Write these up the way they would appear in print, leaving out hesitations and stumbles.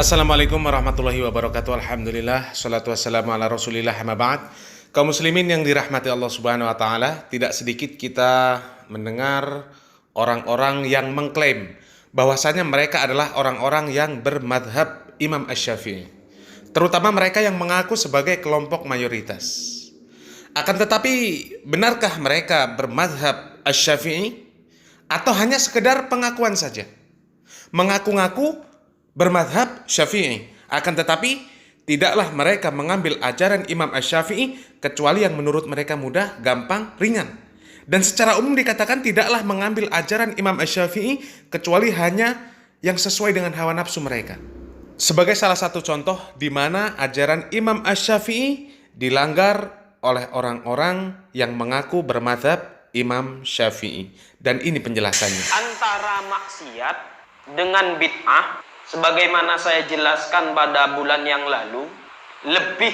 Assalamualaikum warahmatullahi wabarakatuh. Alhamdulillah, salatu wassalamu ala rasulillah, amma ba'd. Kaum muslimin yang dirahmati Allah subhanahu wa ta'ala, tidak sedikit kita mendengar orang-orang yang mengklaim bahwasanya mereka adalah orang-orang yang bermadhab Imam Asy-Syafi'i, terutama mereka yang mengaku sebagai kelompok mayoritas. Akan tetapi, benarkah mereka bermadhab Asy-Syafi'i atau hanya sekedar pengakuan saja? Mengaku-ngaku bermadhab Syafi'i, akan tetapi tidaklah mereka mengambil ajaran Imam Asy-Syafi'i kecuali yang menurut mereka mudah, gampang, ringan. Dan secara umum dikatakan tidaklah mengambil ajaran Imam Asy-Syafi'i kecuali hanya yang sesuai dengan hawa nafsu mereka. Sebagai salah satu contoh di mana ajaran Imam Asy-Syafi'i dilanggar oleh orang-orang yang mengaku bermadhab Imam Syafi'i. Dan ini penjelasannya. Antara maksiat dengan bid'ah, sebagaimana saya jelaskan pada bulan yang lalu, lebih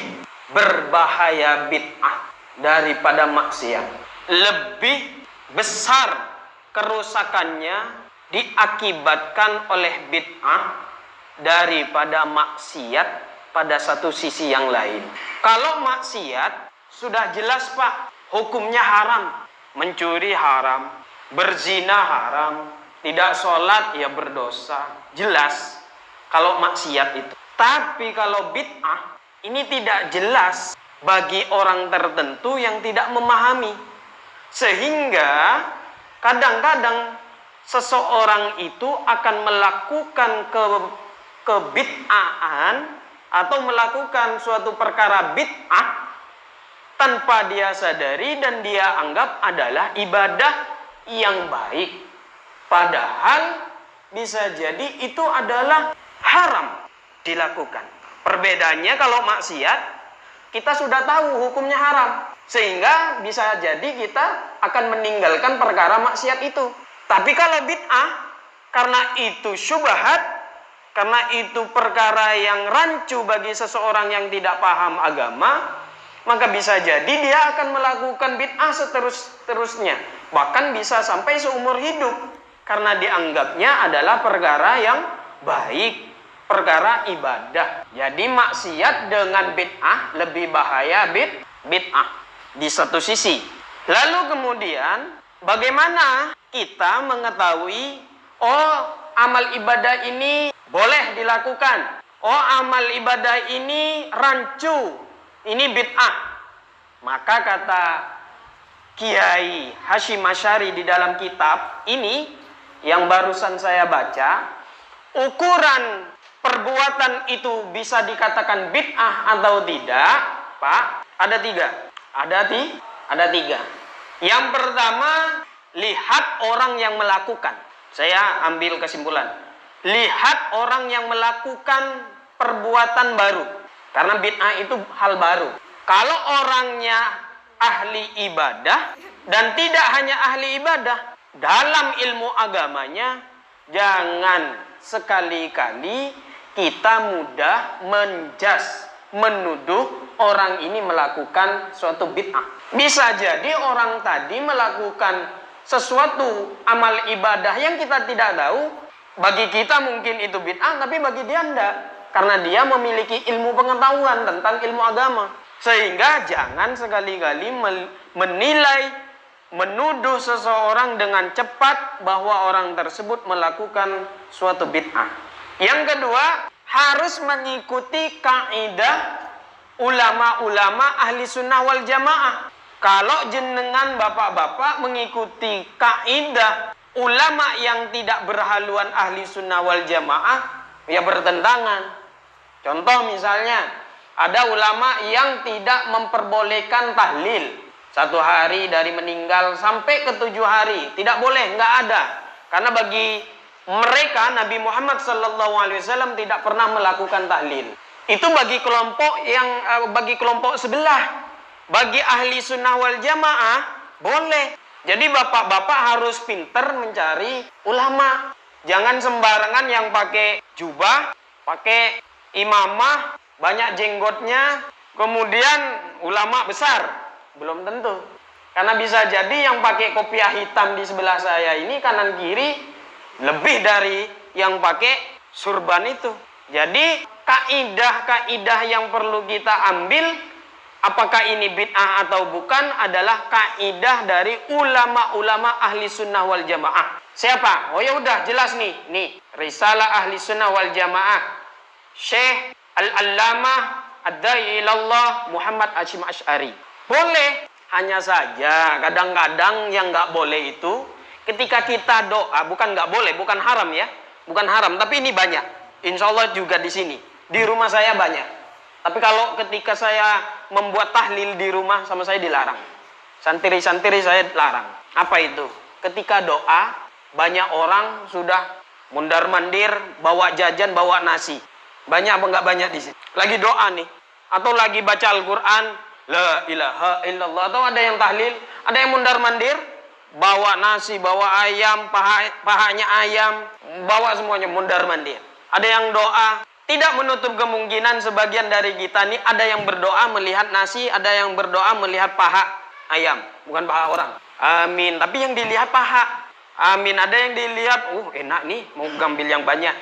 berbahaya bid'ah daripada maksiat. Lebih besar kerusakannya diakibatkan oleh bid'ah daripada maksiat pada satu sisi yang lain. Kalau maksiat, sudah jelas Pak, hukumnya haram. Mencuri haram, berzina haram, tidak sholat ya berdosa. Jelas kalau maksiat itu. Tapi kalau bid'ah, ini tidak jelas bagi orang tertentu yang tidak memahami. Sehingga kadang-kadang seseorang itu akan melakukan kebid'ahan atau melakukan suatu perkara bid'ah tanpa dia sadari dan dia anggap adalah ibadah yang baik. Padahal bisa jadi itu adalah haram dilakukan. Perbedaannya kalau maksiat, kita sudah tahu hukumnya haram, sehingga bisa jadi kita akan meninggalkan perkara maksiat itu. Tapi kalau bid'ah, karena itu syubhat, karena itu perkara yang rancu bagi seseorang yang tidak paham agama, maka bisa jadi dia akan melakukan bid'ah seterus-terusnya, bahkan bisa sampai seumur hidup, karena dianggapnya adalah perkara yang baik, perkara ibadah. Jadi maksiat dengan bid'ah lebih bahaya bid'ah di satu sisi. Lalu kemudian bagaimana kita mengetahui amal ibadah ini boleh dilakukan, amal ibadah ini rancu, ini bid'ah? Maka kata Kiai Hasyim Asy'ari di dalam kitab ini yang barusan saya baca, ukuran perbuatan itu bisa dikatakan bid'ah atau tidak, Pak, ada tiga. Ada tiga. Yang pertama, lihat orang yang melakukan. Saya ambil kesimpulan. Lihat orang yang melakukan perbuatan baru. Karena bid'ah itu hal baru. Kalau orangnya ahli ibadah dan tidak hanya ahli ibadah, dalam ilmu agamanya, jangan sekali-kali kita mudah menuduh orang ini melakukan suatu bid'ah. Bisa jadi orang tadi melakukan sesuatu amal ibadah yang kita tidak tahu. Bagi kita mungkin itu bid'ah, tapi bagi dia enggak. Karena dia memiliki ilmu pengetahuan tentang ilmu agama. Sehingga jangan sekali-kali menilai, menuduh seseorang dengan cepat bahwa orang tersebut melakukan suatu bid'ah. Yang kedua, harus mengikuti kaidah ulama-ulama ahli sunnah wal jamaah. Kalau jenengan bapak-bapak mengikuti kaidah ulama yang tidak berhaluan ahli sunnah wal jamaah, ya bertentangan. Contoh misalnya, ada ulama yang tidak memperbolehkan tahlil 1 hari dari meninggal sampai ke 7 hari. Tidak boleh, nggak ada. Karena bagi mereka Nabi Muhammad SAW tidak pernah melakukan tahlil. Itu bagi kelompok sebelah. Bagi ahli sunnah wal jamaah boleh. Jadi bapak-bapak harus pintar mencari ulama. Jangan sembarangan yang pakai jubah, pakai imamah, banyak jenggotnya, kemudian ulama besar. Belum tentu. Karena bisa jadi yang pakai kopiah hitam di sebelah saya ini kanan kiri lebih dari yang pakai surban itu. Jadi kaidah-kaidah yang perlu kita ambil, apakah ini bid'ah atau bukan, adalah kaidah dari ulama-ulama ahli sunnah wal jamaah. Siapa? Oh ya udah jelas nih. Nih, Risalah Ahli Sunnah wal Jamaah. Syekh Al-Allamah Ad-Da'i ilallah Muhammad Hashim Asy'ari. Boleh. Hanya saja kadang-kadang yang nggak boleh itu ketika kita doa, bukan nggak boleh, bukan haram ya. Bukan haram, tapi ini banyak. Insya Allah juga di sini. Di rumah saya banyak. Tapi kalau ketika saya membuat tahlil di rumah, sama saya dilarang. Santri-santri saya larang. Apa itu? Ketika doa, banyak orang sudah mundar-mandir, bawa jajan, bawa nasi. Banyak apa nggak banyak di sini? Lagi doa nih. Atau lagi baca Al-Quran. La ilaha illallah. Atau ada yang tahlil, ada yang mundar-mandir, bawa nasi, bawa ayam, pahanya ayam, bawa semuanya mundar-mandir. Ada yang doa. Tidak menutup kemungkinan sebagian dari kita nih ada yang berdoa melihat nasi, ada yang berdoa melihat paha ayam, bukan paha orang. Amin. Tapi yang dilihat paha. Amin. Ada yang dilihat, enak nih, mau ngambil yang banyak.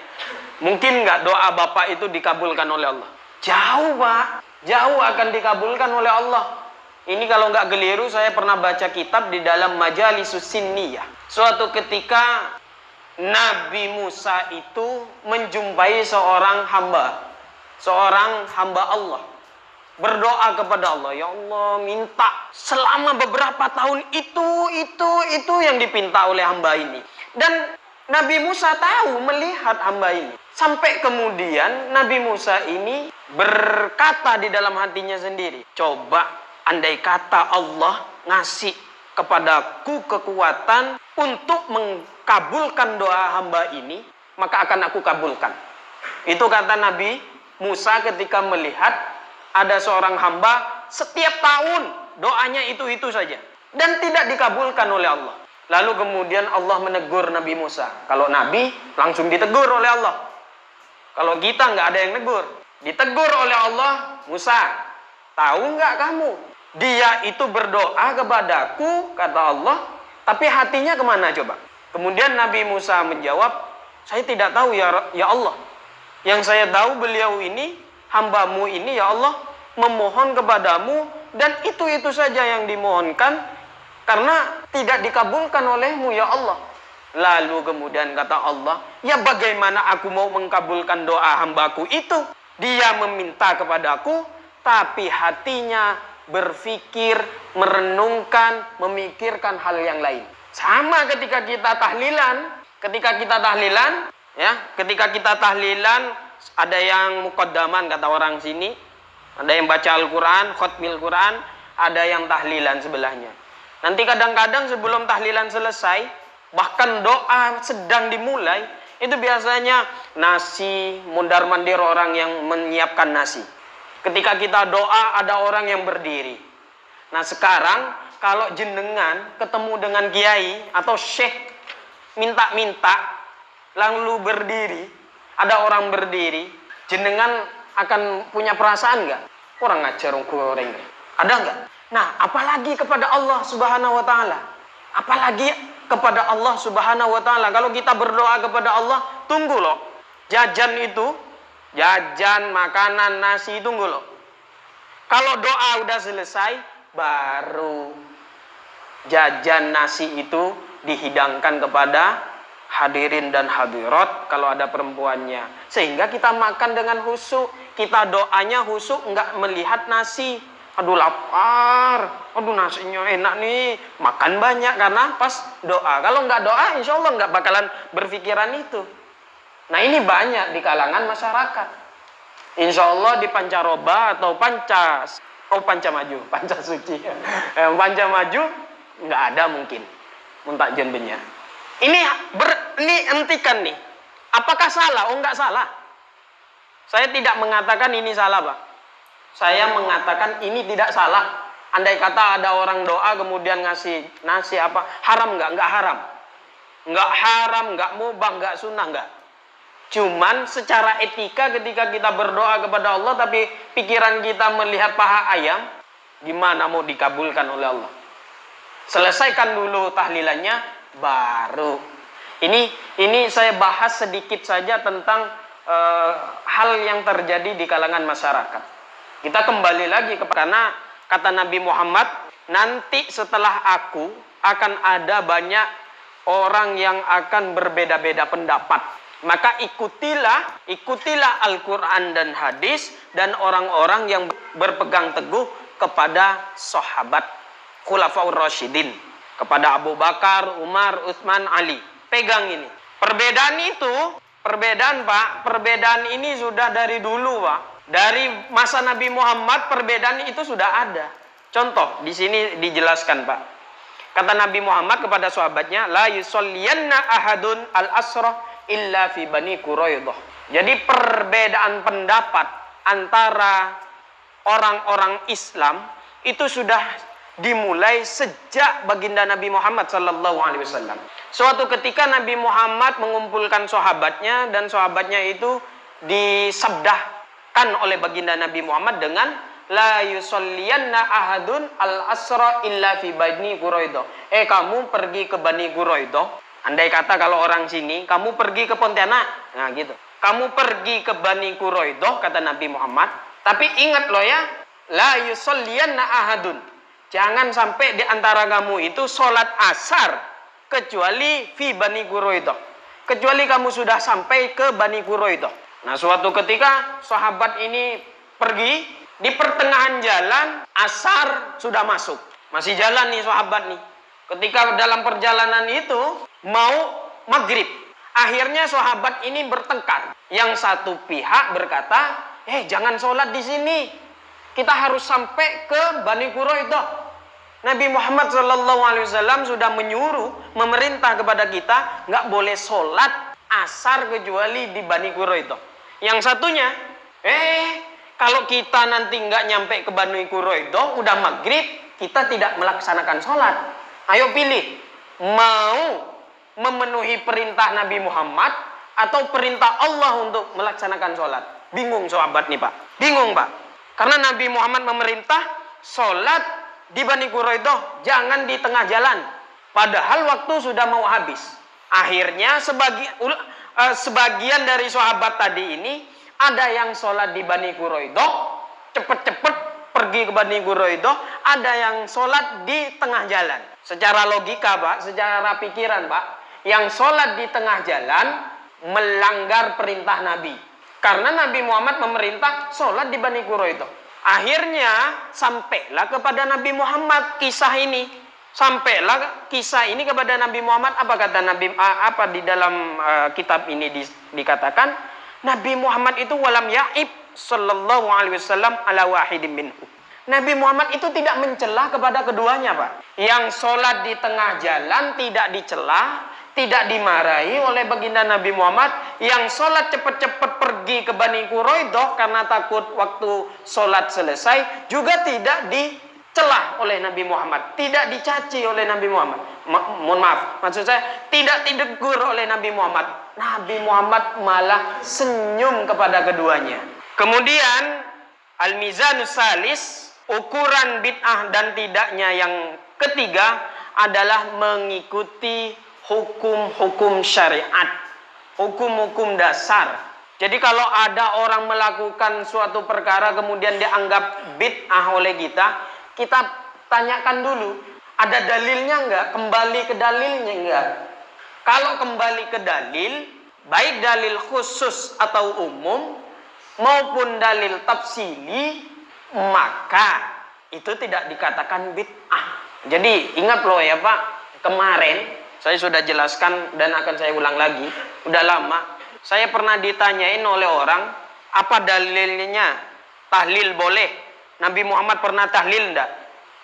Mungkin nggak doa bapak itu dikabulkan oleh Allah? Jauh pak, jauh akan dikabulkan oleh Allah. Ini kalau nggak keliru, saya pernah baca kitab di dalam Majalisus Sinniyah. Suatu ketika Nabi Musa itu menjumpai seorang hamba Allah, berdoa kepada Allah, ya Allah, minta selama beberapa tahun itu yang dipinta oleh hamba ini. Dan Nabi Musa tahu, melihat hamba ini. Sampai kemudian Nabi Musa ini berkata di dalam hatinya sendiri, coba andai kata Allah ngasih kepadaku kekuatan untuk mengkabulkan doa hamba ini, maka akan aku kabulkan. Itu kata Nabi Musa ketika melihat ada seorang hamba setiap tahun doanya itu saja dan tidak dikabulkan oleh Allah. Lalu kemudian Allah menegur Nabi Musa. Kalau Nabi langsung ditegur oleh Allah. Kalau kita nggak ada yang negur, ditegur oleh Allah. Musa, tahu nggak kamu? Dia itu berdoa kepadaku, kata Allah, tapi hatinya kemana coba? Kemudian Nabi Musa menjawab, saya tidak tahu ya Allah. Yang saya tahu beliau ini, hambamu ini ya Allah, memohon kepadamu, dan itu saja yang dimohonkan, karena tidak dikabulkan olehmu ya Allah. Lalu kemudian kata Allah, ya bagaimana aku mau mengkabulkan doa hambaku itu? Dia meminta kepadaku, tapi hatinya berpikir, merenungkan, memikirkan hal yang lain. Sama ketika kita tahlilan, ketika kita tahlilan, ada yang muqaddaman kata orang sini, ada yang baca Al-Quran, khutmil Quran, ada yang tahlilan sebelahnya. Nanti kadang-kadang sebelum tahlilan selesai, bahkan doa sedang dimulai, itu biasanya nasi, mundar-mandir orang yang menyiapkan nasi. Ketika kita doa, ada orang yang berdiri. Nah sekarang, kalau jenengan ketemu dengan kiai atau syekh, minta-minta, lalu berdiri, ada orang berdiri, jenengan akan punya perasaan nggak? Kurang ajar goreng. Ada nggak? Nah, apalagi kepada Allah Subhanahu wa Ta'ala. Apalagi kepada Allah Subhanahu wa Ta'ala. Kalau kita berdoa kepada Allah, tunggu loh. Jajan itu, jajan, makanan, nasi, tunggu loh. Kalau doa udah selesai, baru jajan nasi itu dihidangkan kepada hadirin dan hadirat kalau ada perempuannya. Sehingga kita makan dengan khusyuk. Kita doanya khusyuk, nggak melihat nasi. Aduh lapar, aduh nasinya enak nih, makan banyak karena pas doa. Kalau nggak doa, insya Allah nggak bakalan berpikiran itu. Nah ini banyak di kalangan masyarakat. Insya Allah di pancaroba atau pancamaju, pancasuci, pancamaju nggak ada mungkin muntakjen benya. Ini hentikan nih. Apakah salah? Oh nggak salah. Saya tidak mengatakan ini salah, Pak. Saya mengatakan ini tidak salah. Andai kata ada orang doa kemudian ngasih nasi apa, haram nggak? Nggak haram. Nggak haram, nggak mubah, nggak sunnah, nggak. Cuman secara etika ketika kita berdoa kepada Allah tapi pikiran kita melihat paha ayam, gimana mau dikabulkan oleh Allah? Selesaikan dulu tahlilannya, baru. Ini saya bahas sedikit saja tentang hal yang terjadi di kalangan masyarakat. Kita kembali lagi karena kata Nabi Muhammad, nanti setelah aku akan ada banyak orang yang akan berbeda-beda pendapat. Maka ikutilah Al-Quran dan hadis dan orang-orang yang berpegang teguh kepada sahabat Khulafaur Rasyidin, kepada Abu Bakar, Umar, Utsman, Ali. Pegang ini. Perbedaan ini sudah dari dulu, Pak. Dari masa Nabi Muhammad perbedaan itu sudah ada. Contoh di sini dijelaskan, Pak. Kata Nabi Muhammad kepada sahabatnya, la yusolliyanna ahadun al-asrah illa fi Bani Quraidah. Jadi perbedaan pendapat antara orang-orang Islam itu sudah dimulai sejak baginda Nabi Muhammad sallallahu alaihi wasallam. Suatu ketika Nabi Muhammad mengumpulkan sahabatnya dan sahabatnya itu disabdahkan oleh baginda Nabi Muhammad dengan la yusolliyanna ahadun al-asra illa fi Bani Quraidah. Kamu pergi ke Bani Quraidah. Andai kata kalau orang sini, kamu pergi ke Pontianak. Nah gitu. Kamu pergi ke Bani Quraidah, kata Nabi Muhammad. Tapi ingat loh ya, la yusolliyanna ahadun. Jangan sampai di antara kamu itu sholat asar kecuali fi Bani Quraidah. Kecuali kamu sudah sampai ke Bani Quraidah. Nah suatu ketika sahabat ini pergi, di pertengahan jalan asar sudah masuk. Masih jalan nih sahabat nih. Ketika dalam perjalanan itu mau maghrib. Akhirnya sahabat ini bertengkar. Yang satu pihak berkata, jangan sholat di sini. Kita harus sampai ke Bani Quraidah. Nabi Muhammad SAW sudah menyuruh, memerintah kepada kita, nggak boleh sholat asar kecuali di Bani Quraidah. Yang satunya, kalau kita nanti nggak nyampe ke Bani Quraidah, udah maghrib, kita tidak melaksanakan sholat. Ayo pilih, mau memenuhi perintah Nabi Muhammad atau perintah Allah untuk melaksanakan sholat. Bingung sahabat nih Pak, bingung Pak. Karena Nabi Muhammad memerintah sholat di Bani Quraidah, jangan di tengah jalan. Padahal waktu sudah mau habis. Akhirnya sebagian dari sahabat tadi ini, ada yang sholat di Bani Quraidah, cepet-cepet pergi ke Bani Quraidah, ada yang sholat di tengah jalan. Secara logika Pak, secara pikiran Pak, yang sholat di tengah jalan melanggar perintah Nabi. Karena Nabi Muhammad memerintah sholat di Bani Quraidah. Akhirnya sampailah kepada Nabi Muhammad kisah ini. Sampailah kisah ini kepada Nabi Muhammad. Apa kata Nabi? Apa di dalam kitab ini dikatakan? Nabi Muhammad itu walam ya'ib sallallahu alaihi wasallam ala wahidin minhu. Nabi Muhammad itu tidak mencela kepada keduanya, Pak. Yang sholat di tengah jalan tidak dicela, tidak dimarahi oleh baginda Nabi Muhammad. Yang sholat cepat-cepat pergi ke Bani Quraidah karena takut waktu sholat selesai juga tidak dicela oleh Nabi Muhammad, tidak dicaci oleh Nabi Muhammad. Mohon maaf, maksud saya tidak ditegur oleh Nabi Muhammad. Nabi Muhammad malah senyum kepada keduanya. Kemudian al-mizanus salis, ukuran bid'ah dan tidaknya yang ketiga adalah mengikuti hukum-hukum syariat, hukum-hukum dasar. Jadi kalau ada orang melakukan suatu perkara kemudian dianggap bid'ah oleh kita, kita tanyakan dulu, ada dalilnya enggak? Kembali ke dalilnya enggak? Kalau kembali ke dalil, baik dalil khusus atau umum maupun dalil tafsili, maka itu tidak dikatakan bid'ah. Jadi ingat loh ya Pak, kemarin saya sudah jelaskan dan akan saya ulang lagi. Udah lama saya pernah ditanyain oleh orang, apa dalilnya tahlil boleh? Nabi Muhammad pernah tahlil enggak?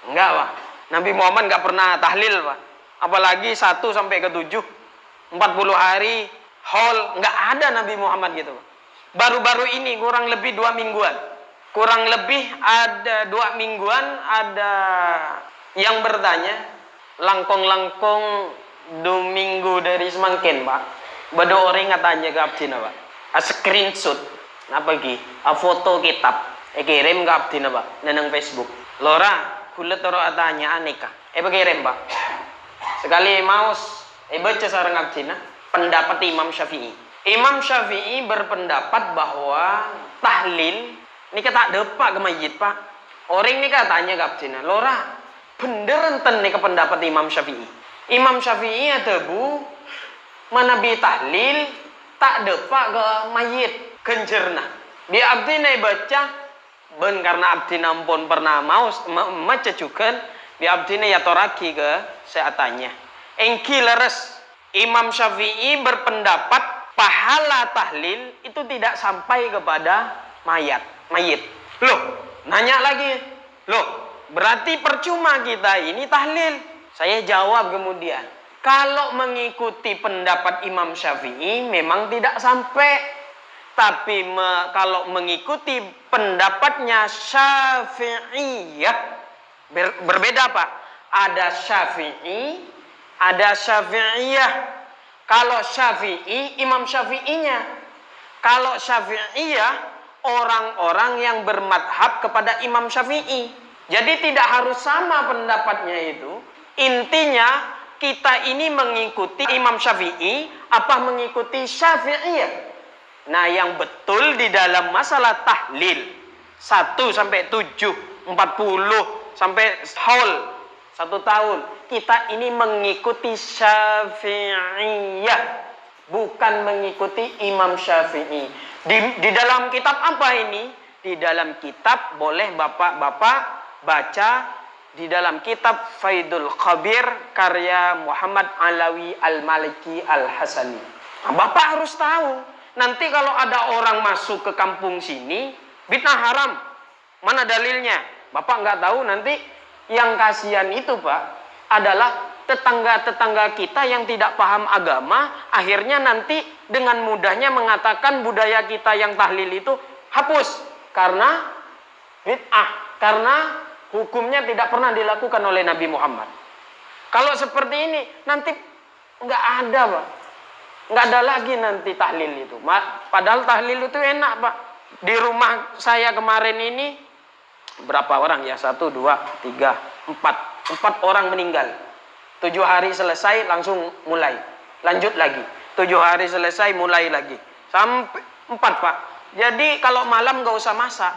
Enggak Pak, Nabi Muhammad enggak pernah tahlil Pak. Apalagi 1 sampai ke 7, 40 hari haul, enggak ada Nabi Muhammad gitu Pak. Baru-baru ini kurang lebih 2 mingguan. Kurang lebih ada 2 mingguan ada yang bertanya, langkong-langkong 2 minggu dari semangkin Pak. Bado orang katanya ke abdina Pak. Screenshot. Apa ki? Foto kitab. Kirim ke abdina Pak. Neneng Facebook. Lora, kulit toro atanya aneka. Kirim Pak. Sekali maus. Baca sarang abdina. Pendapat Imam Syafi'i. Imam Syafi'i berpendapat bahwa tahlil ini kata depak ke mayit pak. Orang ini katanya kapcina, lora bener enten nih ke pendapat Imam Syafi'i. Imam Syafi'i ada bu manabi tahlil tak depak ke mayit genjerna. Dia abdi nih baca ben karena abdi nampun pernah mau macecukan dia abdi nih ya toraki ke seatanya. Engki leres Imam Syafi'i berpendapat pahala tahlil itu tidak sampai kepada mayit. Loh, nanya lagi. Loh, berarti percuma kita ini tahlil. Saya jawab kemudian, kalau mengikuti pendapat Imam Syafi'i memang tidak sampai. Tapi kalau mengikuti pendapatnya Syafi'iyah berbeda Pak. Ada Syafi'i, ada Syafi'iyah. Kalau Syafi'i, Imam Syafi'inya. Kalau Syafi'iyah, orang-orang yang bermadhab kepada Imam Syafi'i. Jadi tidak harus sama pendapatnya itu. Intinya kita ini mengikuti Imam Syafi'i apa mengikuti Syafi'iyah. Nah yang betul di dalam masalah tahlil 1 sampai 7, 40 sampai haul 1 tahun. Kita ini mengikuti Syafi'iyah, bukan mengikuti Imam Syafi'i. Di dalam kitab apa ini? Di dalam kitab boleh bapak-bapak baca di dalam kitab Faidul Khabir karya Muhammad Alawi Al-Maliki Al-Hasani. Nah, bapak harus tahu. Nanti kalau ada orang masuk ke kampung sini, bid'ah haram. Mana dalilnya? Bapak nggak tahu nanti yang kasihan itu Pak adalah tetangga-tetangga kita yang tidak paham agama. Akhirnya nanti dengan mudahnya mengatakan budaya kita yang tahlil itu hapus. Karena bid'ah. Karena hukumnya tidak pernah dilakukan oleh Nabi Muhammad. Kalau seperti ini nanti nggak ada Pak. Nggak ada lagi nanti tahlil itu. Padahal tahlil itu enak Pak. Di rumah saya kemarin ini berapa orang ya? 1, 2, 3, 4 orang meninggal. 7 hari selesai langsung mulai. Lanjut lagi. 7 hari selesai mulai lagi. Sampai 4 Pak. Jadi kalau malam nggak usah masak.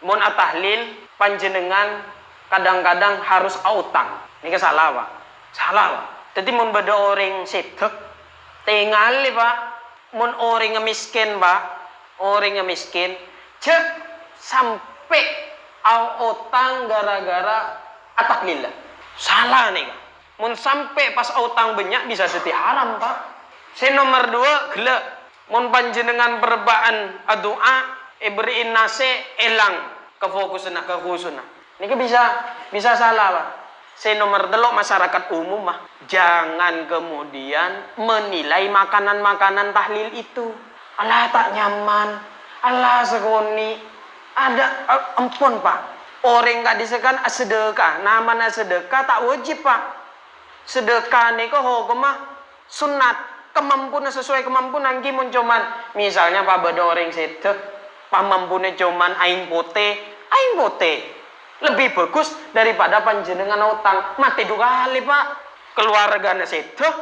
Mun tahlil panjenengan kadang-kadang harus autang. Ini salah Pak. Salah Pak. Jadi mun beda orang sedek tinggal Pak, mun orang miskin Pak, orang miskin, cek sampai utang gara-gara atahlillah. Salah nih, mun sampai pas utang banyak bisa jadi haram Pak. Saya nomor 2 gelek, mun panjenengan berbaan doa, beriin nase elang kefokusan kekhususan. Ini bisa salah Pak. Saya nomor 3 masyarakat umum mah jangan kemudian menilai makanan-makanan tahlil itu. Allah tak nyaman, Allah segoni. Ada ampun Pak. Orang nggak disekan sedekah, namanya sedekah tak wajib Pak. Sedekah nih kok hukumah sunat, kemampuan sesuai kemampuan anggi mun cuman misalnya Pak beda orang sedek, pamampunya cuman aing pote. Lebih bagus daripada panjenengan utang. Mati 2 kali Pak. Keluarganya sedek,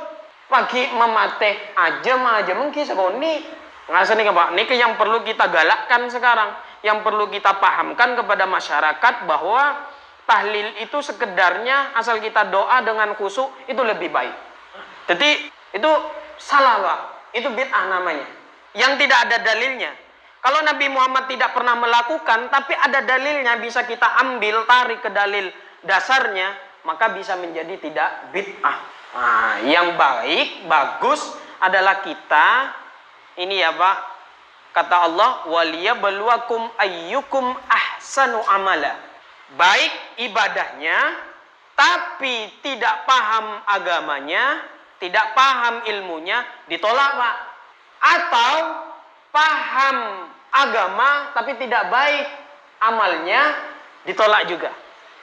pagi memate aja mungkin sekoni. Ngasih nih Pak. Ini yang perlu kita galakkan sekarang. Yang perlu kita pahamkan kepada masyarakat bahwa tahlil itu sekedarnya asal kita doa dengan khusyuk itu lebih baik. Jadi itu salah Pak. Itu bid'ah namanya. Yang tidak ada dalilnya. Kalau Nabi Muhammad tidak pernah melakukan, tapi ada dalilnya, bisa kita ambil, tarik ke dalil dasarnya, maka bisa menjadi tidak bid'ah. Nah, yang baik, bagus adalah kita, ini ya Pak, kata Allah, وَلِيَبْلُوَكُمْ أَيُّكُمْ أَحْسَنُ amala. Baik ibadahnya, tapi tidak paham agamanya, tidak paham ilmunya, ditolak Pak. Atau paham agama tapi tidak baik amalnya, ditolak juga.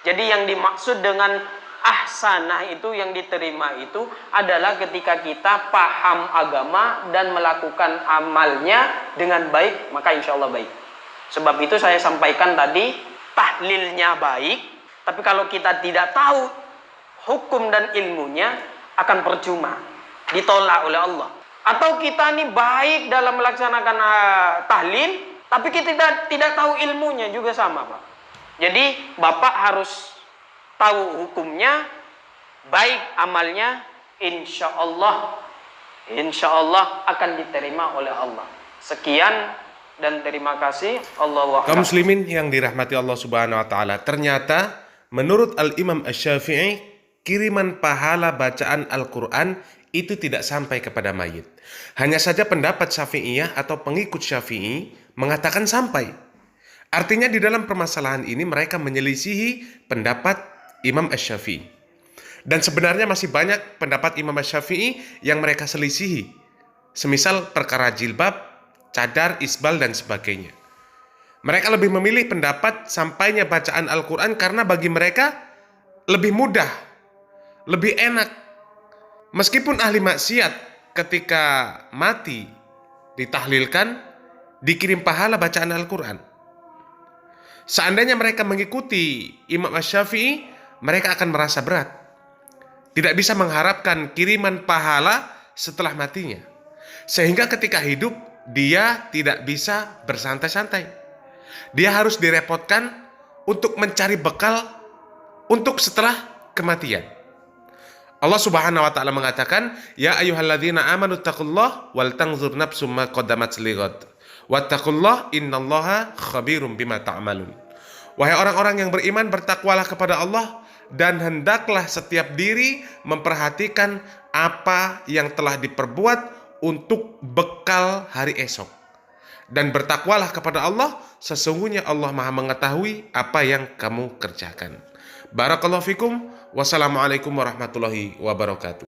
Jadi yang dimaksud dengan ahsanah itu, yang diterima itu adalah ketika kita paham agama dan melakukan amalnya dengan baik, maka insya Allah baik. Sebab itu saya sampaikan tadi, tahlilnya baik, tapi kalau kita tidak tahu hukum dan ilmunya akan percuma, ditolak oleh Allah. Atau kita nih baik dalam melaksanakan tahlil, tapi kita tidak tahu ilmunya juga sama, Pak. Jadi Bapak harus tahu hukumnya, baik amalnya, insya Allah akan diterima oleh Allah. Sekian dan terima kasih. Allahu a'lam. Kaum muslimin yang dirahmati Allah Subhanahu wa taala, ternyata menurut Al-Imam Asy-Syafi'i, kiriman pahala bacaan Al-Qur'an itu tidak sampai kepada mayit. Hanya saja pendapat Syafi'iyah atau pengikut Syafi'i mengatakan sampai. Artinya di dalam permasalahan ini mereka menyelisihi pendapat Imam Asy-Syafi'i. Dan sebenarnya masih banyak pendapat Imam Asy-Syafi'i yang mereka selisihi. Semisal perkara jilbab, cadar, isbal, dan sebagainya. Mereka lebih memilih pendapat sampainya bacaan Al-Quran karena bagi mereka lebih mudah, lebih enak. Meskipun ahli maksiat ketika mati ditahlilkan, dikirim pahala bacaan Al-Quran. Seandainya mereka mengikuti Imam Asy-Syafi'i, mereka akan merasa berat. Tidak bisa mengharapkan kiriman pahala setelah matinya. Sehingga ketika hidup, dia tidak bisa bersantai-santai. Dia harus direpotkan untuk mencari bekal untuk setelah kematian. Allah Subhanahu wa taala mengatakan, "Ya ayyuhalladzina amanu taqullaha wal tanzur nafsum ma qaddamat lighad. Wattaqullaha innallaha khabirum bima ta'malun." Wahai orang-orang yang beriman, bertakwalah kepada Allah dan hendaklah setiap diri memperhatikan apa yang telah diperbuat untuk bekal hari esok. Dan bertakwalah kepada Allah, sesungguhnya Allah Maha mengetahui apa yang kamu kerjakan. Barakallahu fikum. Wassalamualaikum warahmatullahi wabarakatuh.